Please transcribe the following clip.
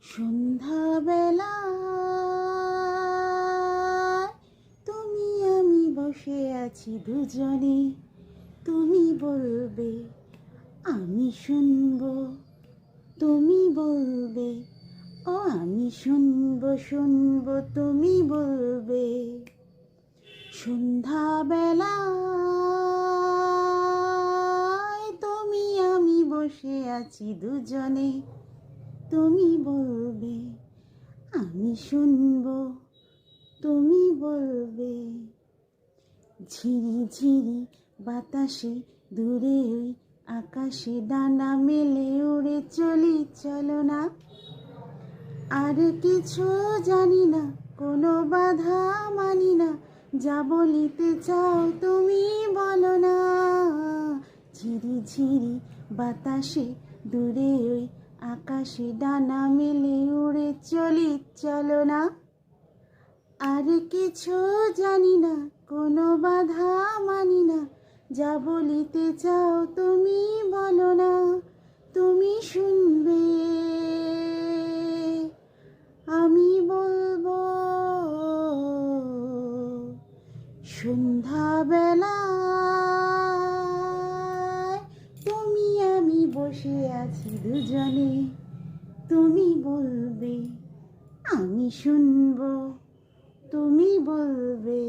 সন্ধ্যাবেলা তুমি আমি বসে আছি দুজনে, তুমি বলবে আমি শুনবো, তুমি বলবে ও আমি শুনবো শুনবো, তুমি বলবে। সন্ধ্যাবেলা তুমি আমি বসে আছি দুজনে, তুমি বলবে আমি শুনবো, তুমি বলবে। ঝিরি ঝিরি বাতাসে দূরে ওই আকাশে ডানা মেলে উড়ে চলি চলো না। আর কিছু জানি না, কোনো বাধা মানি না, যা বলিতে চাও তুমি বলো না। ঝিরি ঝিরি বাতাসে দূরে ওই আকাশে ডানা মেলে উড়ে চলি চলো না। আর কিছু জানি না, কোনো বাধা মানি না, যা বলিতে চাও তুমি বলো না। তুমি শুনবে আমি বলবো। সন্ধ্যাবেলা তুমি আমি বসে আছি দুজনে, তুমি বলবে আমি শুনবো, তুমি বলবে।